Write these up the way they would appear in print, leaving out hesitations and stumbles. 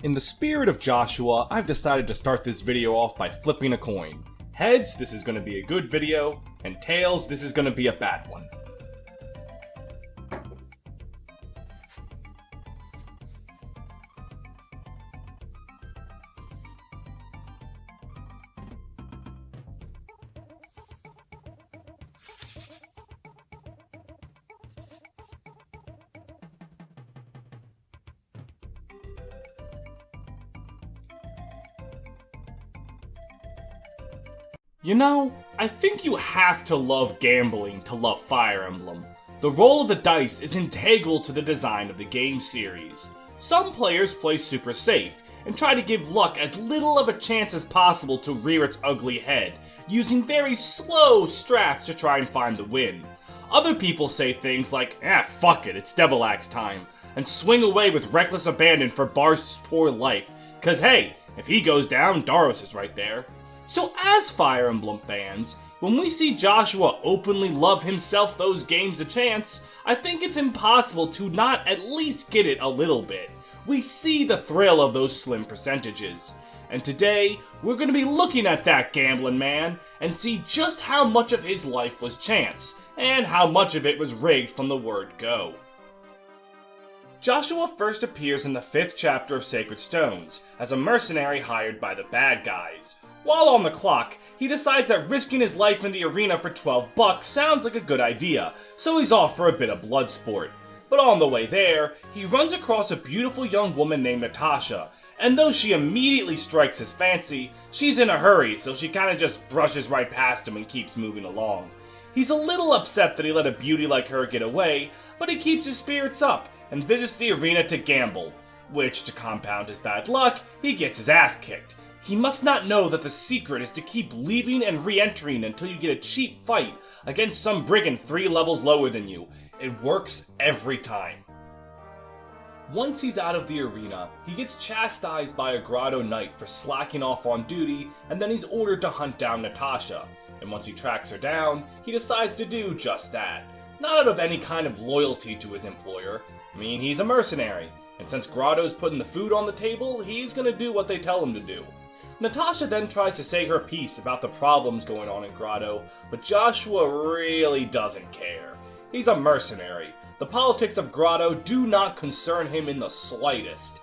In the spirit of Joshua, I've decided to start this video off by flipping a coin. Heads, this is going to be a good video, and tails, this is going to be a bad one. You know, I think you have to love gambling to love Fire Emblem. The roll of the dice is integral to the design of the game series. Some players play super safe and try to give luck as little of a chance as possible to rear its ugly head, using very slow strats to try and find the win. Other people say things like, fuck it, it's Caellach's time, and swing away with reckless abandon for Barst's poor life, cause hey, if he goes down, Daros is right there. So as Fire Emblem fans, when we see Joshua openly love himself those games a chance, I think it's impossible to not at least get it a little bit. We see the thrill of those slim percentages. And today, we're going to be looking at that Gamblin man and see just how much of his life was chance, and how much of it was rigged from the word go. Joshua first appears in the 5th chapter of Sacred Stones, as a mercenary hired by the bad guys. While on the clock, he decides that risking his life in the arena for 12 bucks sounds like a good idea, so he's off for a bit of blood sport. But on the way there, he runs across a beautiful young woman named Natasha, and though she immediately strikes his fancy, she's in a hurry, so she kinda just brushes right past him and keeps moving along. He's a little upset that he let a beauty like her get away, but he keeps his spirits up and visits the arena to gamble, which, to compound his bad luck, he gets his ass kicked. He must not know that the secret is to keep leaving and re-entering until you get a cheap fight against some brigand 3 levels lower than you. It works every time. Once he's out of the arena, he gets chastised by a grotto knight for slacking off on duty, and then he's ordered to hunt down Natasha. And once he tracks her down, he decides to do just that. Not out of any kind of loyalty to his employer. I mean, he's a mercenary, and since Grotto's putting the food on the table, he's gonna do what they tell him to do. Natasha then tries to say her piece about the problems going on in Grotto, but Joshua really doesn't care. He's a mercenary. The politics of Grotto do not concern him in the slightest.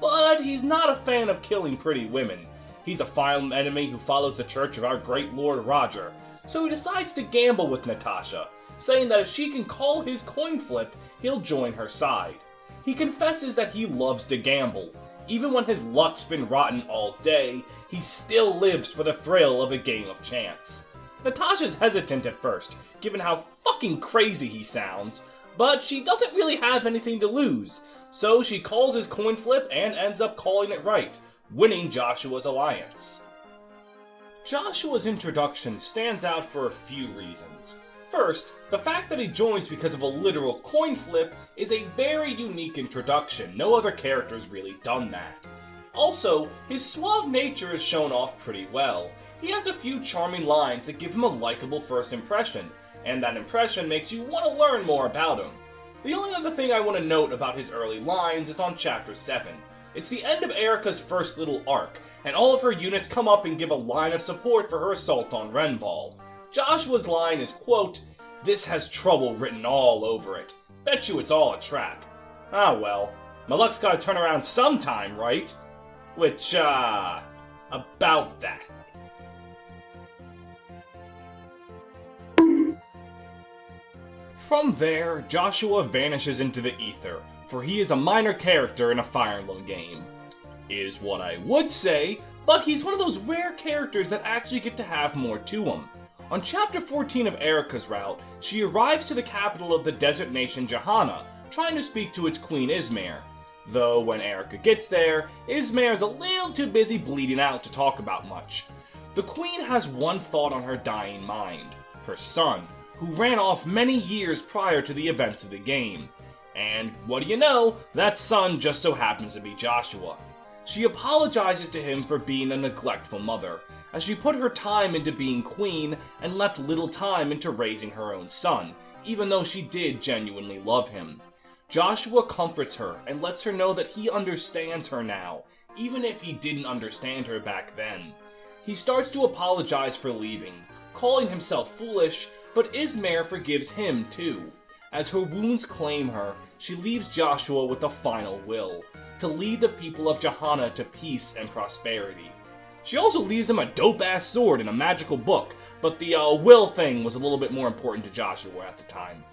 But he's not a fan of killing pretty women. He's a final enemy who follows the church of our great Lord Roger, so he decides to gamble with Natasha, saying that if she can call his coin flip, he'll join her side. He confesses that he loves to gamble. Even when his luck's been rotten all day, he still lives for the thrill of a game of chance. Natasha's hesitant at first, given how fucking crazy he sounds, but she doesn't really have anything to lose, so she calls his coin flip and ends up calling it right, winning Joshua's alliance. Joshua's introduction stands out for a few reasons. First, the fact that he joins because of a literal coin flip is a very unique introduction. No other character's really done that. Also, his suave nature is shown off pretty well. He has a few charming lines that give him a likable first impression, and that impression makes you want to learn more about him. The only other thing I want to note about his early lines is on Chapter 7. It's the end of Erica's first little arc, and all of her units come up and give a line of support for her assault on Renval. Joshua's line is, quote, "This has trouble written all over it. Bet you it's all a trap. Ah well, my luck's gotta turn around sometime, right?" Which, about that. From there, Joshua vanishes into the ether, for he is a minor character in a Fire Emblem game. Is what I would say, but he's one of those rare characters that actually get to have more to him. On Chapter 14 of Erica's route, she arrives to the capital of the desert nation Johanna, trying to speak to its queen Ismare. Though when Erica gets there, Ismare is a little too busy bleeding out to talk about much. The queen has one thought on her dying mind: her son, who ran off many years prior to the events of the game. And what do you know, that son just so happens to be Joshua. She apologizes to him for being a neglectful mother, as she put her time into being queen and left little time into raising her own son, even though she did genuinely love him. Joshua comforts her and lets her know that he understands her now, even if he didn't understand her back then. He starts to apologize for leaving, calling himself foolish, but Ismare forgives him too. As her wounds claim her, she leaves Joshua with a final will, to lead the people of Johanna to peace and prosperity. She also leaves him a dope-ass sword and a magical book, but the will thing was a little bit more important to Joshua at the time.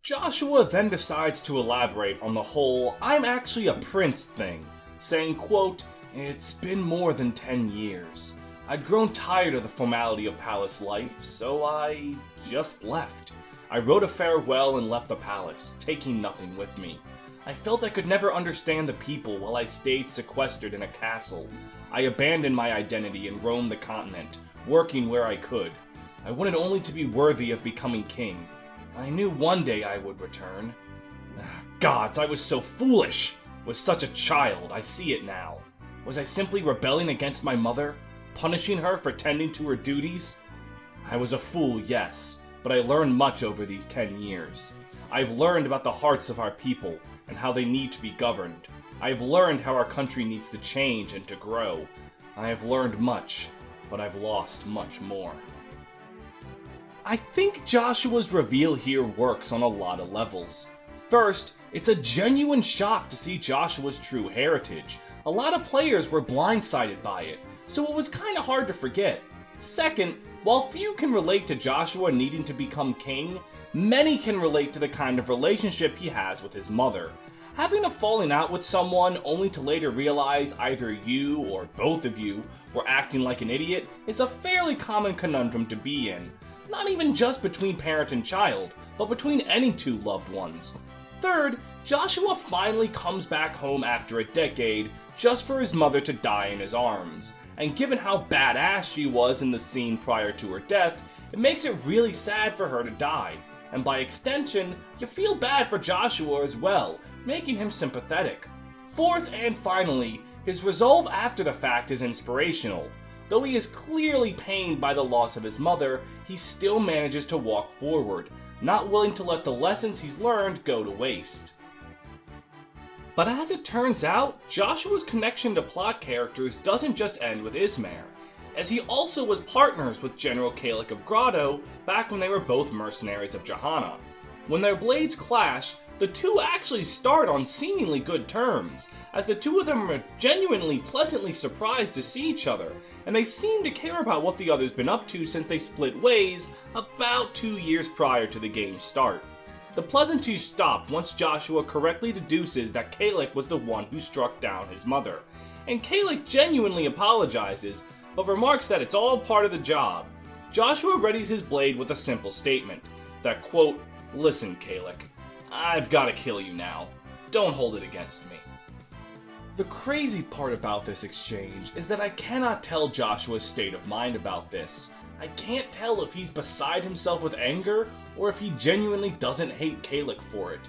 Joshua then decides to elaborate on the whole "I'm actually a prince" thing, saying, quote, "It's been more than 10 years. I'd grown tired of the formality of palace life, so I just left. I wrote a farewell and left the palace, taking nothing with me. I felt I could never understand the people while I stayed sequestered in a castle. I abandoned my identity and roamed the continent, working where I could. I wanted only to be worthy of becoming king. I knew one day I would return. Gods, I was so foolish! Was such a child, I see it now. Was I simply rebelling against my mother? Punishing her for tending to her duties? I was a fool, yes, but I learned much over these 10 years. I've learned about the hearts of our people, and how they need to be governed. I've learned how our country needs to change and to grow. I have learned much, but I've lost much more." I think Joshua's reveal here works on a lot of levels. First, it's a genuine shock to see Joshua's true heritage. A lot of players were blindsided by it, so it was kinda hard to forget. Second, while few can relate to Joshua needing to become king, many can relate to the kind of relationship he has with his mother. Having a falling out with someone only to later realize either you or both of you were acting like an idiot is a fairly common conundrum to be in. Not even just between parent and child, but between any two loved ones. Third, Joshua finally comes back home after a decade just for his mother to die in his arms. And given how badass she was in the scene prior to her death, it makes it really sad for her to die. And by extension, you feel bad for Joshua as well, making him sympathetic. Fourth and finally, his resolve after the fact is inspirational. Though he is clearly pained by the loss of his mother, he still manages to walk forward, not willing to let the lessons he's learned go to waste. But as it turns out, Joshua's connection to plot characters doesn't just end with Ismare, as he also was partners with General Caellach of Grotto back when they were both mercenaries of Johanna. When their blades clash, the two actually start on seemingly good terms, as the two of them are genuinely pleasantly surprised to see each other, and they seem to care about what the other's been up to since they split ways about 2 years prior to the game's start. The pleasantries stop once Joshua correctly deduces that Caellach was the one who struck down his mother, and Caellach genuinely apologizes, but remarks that it's all part of the job. Joshua readies his blade with a simple statement, that quote, "Listen, Caellach, I've gotta kill you now. Don't hold it against me." The crazy part about this exchange is that I cannot tell Joshua's state of mind about this. I can't tell if he's beside himself with anger, or if he genuinely doesn't hate Caellach for it.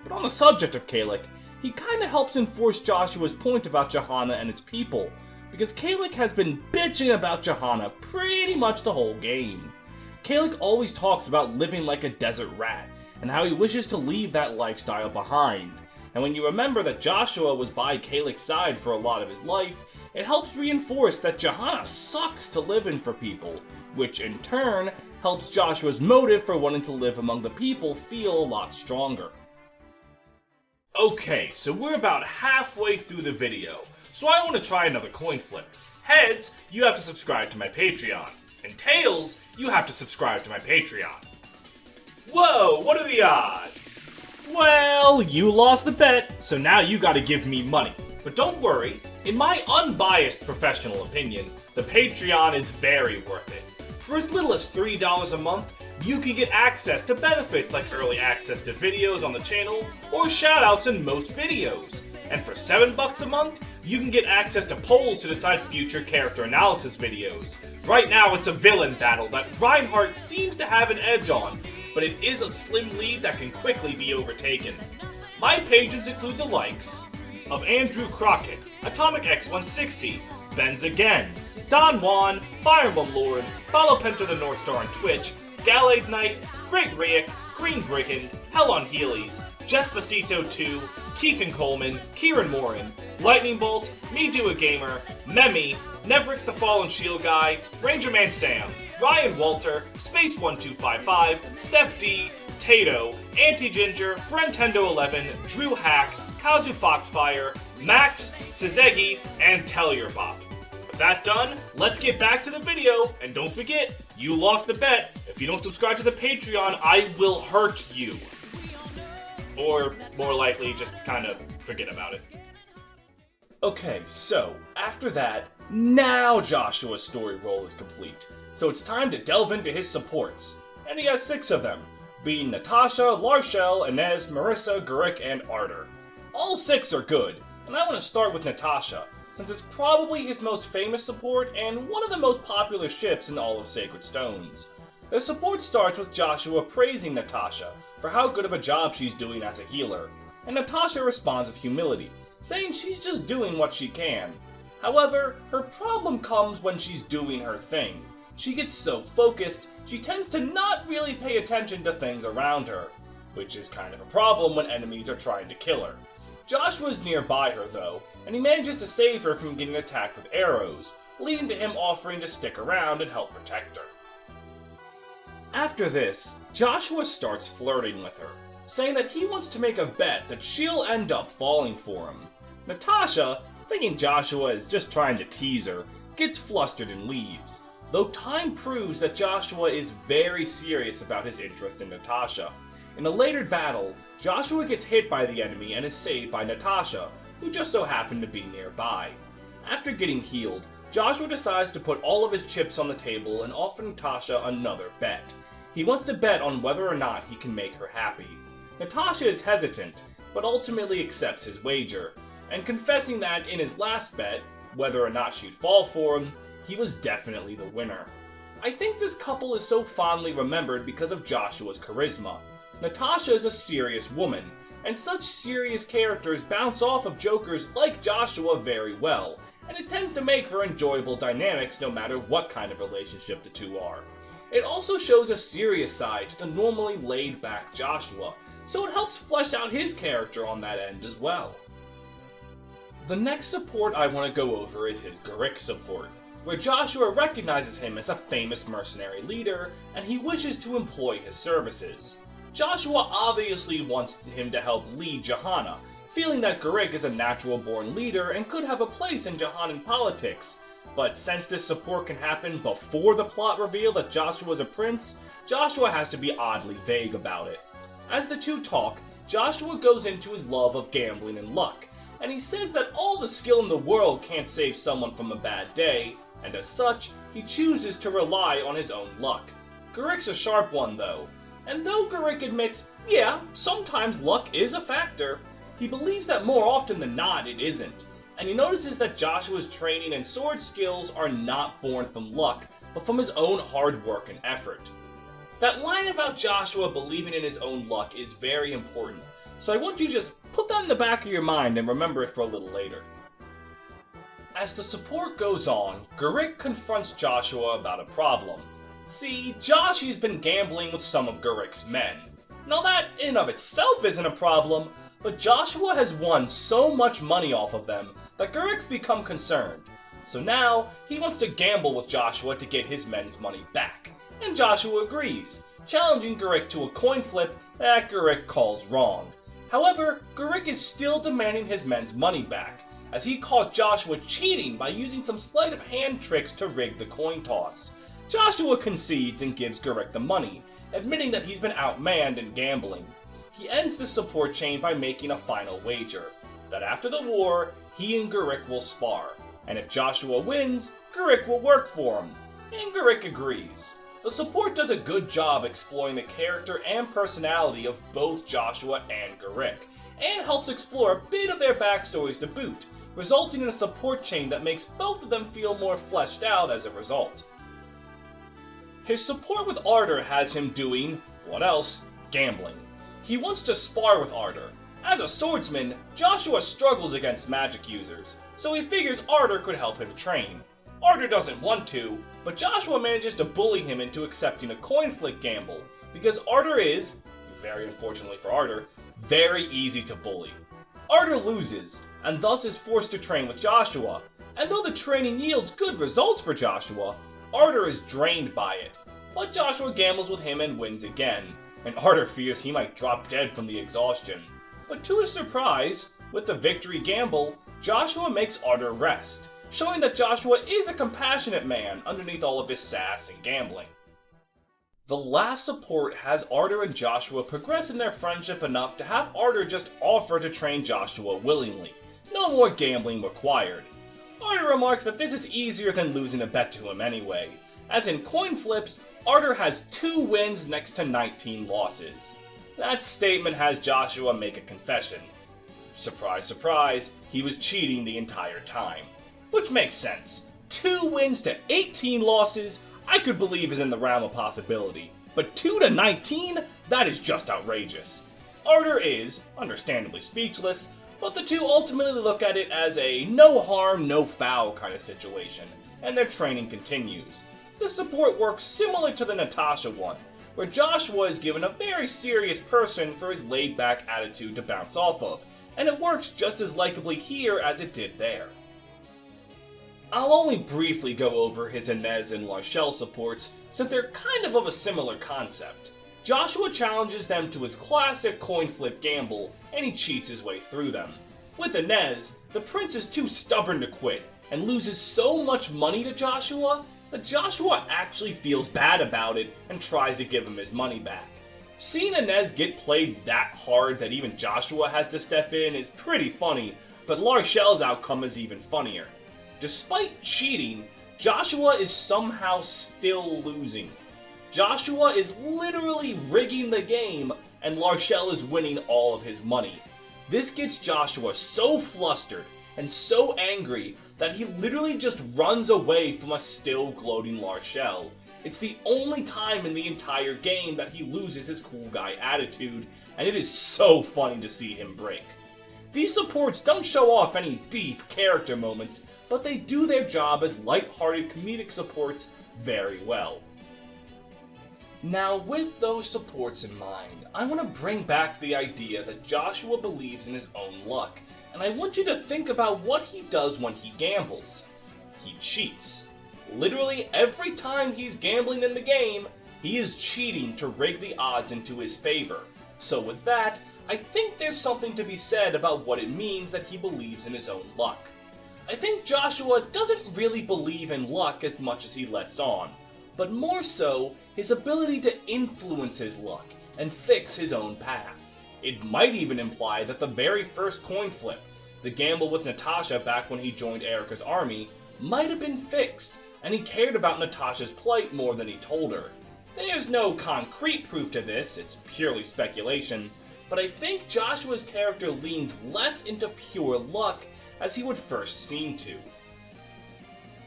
But on the subject of Caellach, he kinda helps enforce Joshua's point about Johanna and its people, because Caellach has been bitching about Johanna pretty much the whole game. Caellach always talks about living like a desert rat, and how he wishes to leave that lifestyle behind. And when you remember that Joshua was by Caellach's side for a lot of his life, it helps reinforce that Johanna sucks to live in for people, which in turn helps Joshua's motive for wanting to live among the people feel a lot stronger. Okay, so we're about halfway through the video, so I want to try another coin flip. Heads, you have to subscribe to my Patreon, and tails, you have to subscribe to my Patreon. Whoa, what are the odds? Well, you lost the bet, so now you gotta give me money. But don't worry, in my unbiased professional opinion, the Patreon is very worth it. For as little as $3 a month, you can get access to benefits like early access to videos on the channel, or shoutouts in most videos. And for $7 a month, you can get access to polls to decide future character analysis videos. Right now it's a villain battle that Reinhardt seems to have an edge on, but it is a slim lead that can quickly be overtaken. My patrons include the likes of Andrew Crockett, Atomic X160, Benz Again, Don Juan, Fireman Lord, Follow Penta the North Star on Twitch, Gallade Knight, Great Riek, Green Brigand, Hell on Heelys, Despacito 2, Keegan Coleman, Kieran Morin, Lightning Bolt, Me Do a Gamer, Memi, Nevrix the Fallen Shield Guy, Ranger Man Sam, Ryan Walter, Space 1255, Steph D, Tato, Anti-Ginger, Brentendo11, Drew Hack, Kazu Foxfire, Max, Sezegi, and Tellurbop. With that done, let's get back to the video, and don't forget, you lost the bet. If you don't subscribe to the Patreon, I will hurt you. Or, more likely, just kind of forget about it. Okay, so, after that, now Joshua's story role is complete. So it's time to delve into his supports. And he has 6 of them, being Natasha, Larshel, Inez, Marissa, Garrick, and Arter. All 6 are good, and I want to start with Natasha, since it's probably his most famous support and one of the most popular ships in all of Sacred Stones. The support starts with Joshua praising Natasha for how good of a job she's doing as a healer, and Natasha responds with humility, saying she's just doing what she can. However, her problem comes when she's doing her thing. She gets so focused, she tends to not really pay attention to things around her, which is kind of a problem when enemies are trying to kill her. Joshua's nearby her though, and he manages to save her from getting attacked with arrows, leading to him offering to stick around and help protect her. After this, Joshua starts flirting with her, saying that he wants to make a bet that she'll end up falling for him. Natasha, thinking Joshua is just trying to tease her, gets flustered and leaves, though time proves that Joshua is very serious about his interest in Natasha. In a later battle, Joshua gets hit by the enemy and is saved by Natasha, who just so happened to be nearby. After getting healed, Joshua decides to put all of his chips on the table and offer Natasha another bet. He wants to bet on whether or not he can make her happy. Natasha is hesitant, but ultimately accepts his wager, and confessing that in his last bet, whether or not she'd fall for him, he was definitely the winner. I think this couple is so fondly remembered because of Joshua's charisma. Natasha is a serious woman, and such serious characters bounce off of jokers like Joshua very well, and it tends to make for enjoyable dynamics no matter what kind of relationship the two are. It also shows a serious side to the normally laid-back Joshua, so it helps flesh out his character on that end as well. The next support I want to go over is his Garrick support, where Joshua recognizes him as a famous mercenary leader, and he wishes to employ his services. Joshua obviously wants him to help lead Johanna, feeling that Garrick is a natural-born leader and could have a place in Johannan politics. But since this support can happen before the plot reveal that Joshua is a prince, Joshua has to be oddly vague about it. As the two talk, Joshua goes into his love of gambling and luck, and he says that all the skill in the world can't save someone from a bad day, and as such, he chooses to rely on his own luck. Garrick's a sharp one though, and though Garrick admits, yeah, sometimes luck is a factor, he believes that more often than not it isn't, and he notices that Joshua's training and sword skills are not born from luck, but from his own hard work and effort. That line about Joshua believing in his own luck is very important, so I want you to just put that in the back of your mind and remember it for a little later. As the support goes on, Garrick confronts Joshua about a problem. See, Joshy's been gambling with some of Garrick's men. Now that in and of itself isn't a problem, but Joshua has won so much money off of them that Garrick's become concerned. So now, he wants to gamble with Joshua to get his men's money back, and Joshua agrees, challenging Garrick to a coin flip that Garrick calls wrong. However, Garrick is still demanding his men's money back, as he caught Joshua cheating by using some sleight of hand tricks to rig the coin toss. Joshua concedes and gives Garrick the money, admitting that he's been outmanned in gambling. He ends the support chain by making a final wager, that after the war, he and Garrick will spar, and if Joshua wins, Garrick will work for him, and Garrick agrees. The support does a good job exploring the character and personality of both Joshua and Garrick, and helps explore a bit of their backstories to boot, resulting in a support chain that makes both of them feel more fleshed out as a result. His support with Arter has him doing, what else? Gambling. He wants to spar with Arter. As a swordsman, Joshua struggles against magic users, so he figures Arter could help him train. Arter doesn't want to, but Joshua manages to bully him into accepting a coin flick gamble, because Arter is, you very unfortunately for Arthur, very easy to bully. Arthur loses, and thus is forced to train with Joshua, and though the training yields good results for Joshua, Arthur is drained by it. But Joshua gambles with him and wins again, and Arthur fears he might drop dead from the exhaustion. But to his surprise, with the victory gamble, Joshua makes Arthur rest, showing that Joshua is a compassionate man underneath all of his sass and gambling. The last support has Arthur and Joshua progress in their friendship enough to have Arthur just offer to train Joshua willingly. No more gambling required. Arthur remarks that this is easier than losing a bet to him anyway, as in coin flips, Arthur has 2 wins next to 19 losses. That statement has Joshua make a confession. Surprise, surprise, he was cheating the entire time. Which makes sense. 2 wins to 18 losses, I could believe is in the realm of possibility. But 2 to 19? That is just outrageous. Arthur is, understandably speechless, but the two ultimately look at it as a no harm, no foul kind of situation, and their training continues. The support works similar to the Natasha one, where Joshua is given a very serious person for his laid-back attitude to bounce off of, and it works just as likably here as it did there. I'll only briefly go over his Inez and Larchelle supports, since they're kind of a similar concept. Joshua challenges them to his classic coin flip gamble, and he cheats his way through them. With Inez, the prince is too stubborn to quit, and loses so much money to Joshua, that Joshua actually feels bad about it and tries to give him his money back. Seeing Inez get played that hard that even Joshua has to step in is pretty funny, but Larchelle's outcome is even funnier. Despite cheating, Joshua is somehow still losing. Joshua is literally rigging the game, and Larchelle is winning all of his money. This gets Joshua so flustered and so angry that he literally just runs away from a still gloating Larchelle. It's the only time in the entire game that he loses his cool guy attitude, and it is so funny to see him break. These supports don't show off any deep character moments, but they do their job as light-hearted comedic supports very well. Now, with those supports in mind, I want to bring back the idea that Joshua believes in his own luck, and I want you to think about what he does when he gambles. He cheats. Literally every time he's gambling in the game, he is cheating to rig the odds into his favor. So with that, I think there's something to be said about what it means that he believes in his own luck. I think Joshua doesn't really believe in luck as much as he lets on, but more so his ability to influence his luck and fix his own path. It might even imply that the very first coin flip, the gamble with Natasha back when he joined Erica's army, might have been fixed, and he cared about Natasha's plight more than he told her. There's no concrete proof to this, it's purely speculation, but I think Joshua's character leans less into pure luck as he would first seem to.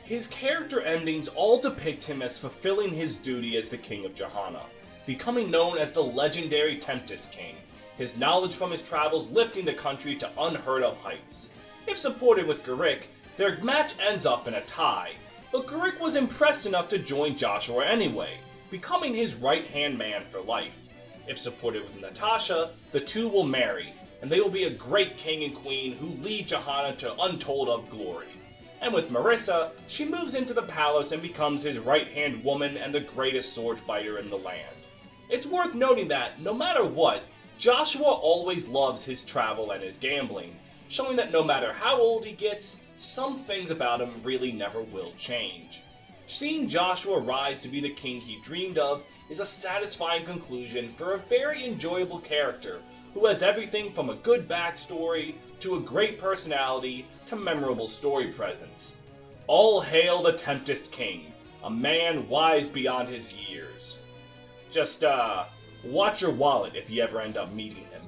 His character endings all depict him as fulfilling his duty as the King of Johanna, becoming known as the legendary Tempest King, his knowledge from his travels lifting the country to unheard of heights. If supported with Garrick, their match ends up in a tie, but Garrick was impressed enough to join Joshua anyway, becoming his right-hand man for life. If supported with Natasha, the two will marry, and they will be a great king and queen who lead Johanna to untold of glory. And with Marissa, she moves into the palace and becomes his right-hand woman and the greatest sword fighter in the land. It's worth noting that, no matter what, Joshua always loves his travel and his gambling, showing that no matter how old he gets, some things about him really never will change. Seeing Joshua rise to be the king he dreamed of is a satisfying conclusion for a very enjoyable character who has everything from a good backstory to a great personality to memorable story presence. All hail the Tempest King, a man wise beyond his years. Just, watch your wallet if you ever end up meeting him.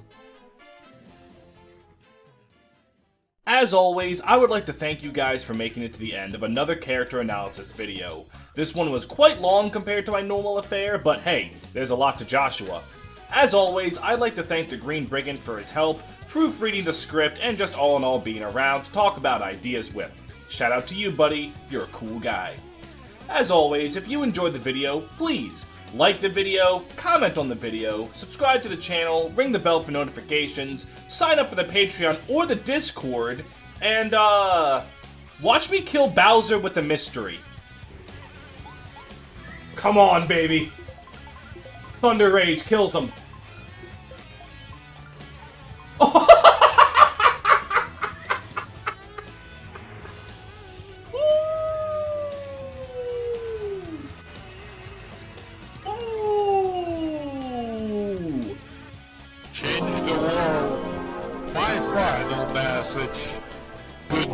As always, I would like to thank you guys for making it to the end of another character analysis video. This one was quite long compared to my normal affair, but hey, there's a lot to Joshua. As always, I'd like to thank the Green Brigand for his help, proofreading the script, and just all in all being around to talk about ideas with. Shout out to you, buddy, you're a cool guy. As always, if you enjoyed the video, please Like the video, comment on the video, subscribe to the channel, ring the bell for notifications, sign up for the Patreon or the Discord, and watch me kill Bowser with a mystery. Come on, baby. Thunder Rage kills him. Change the world. My final message. Good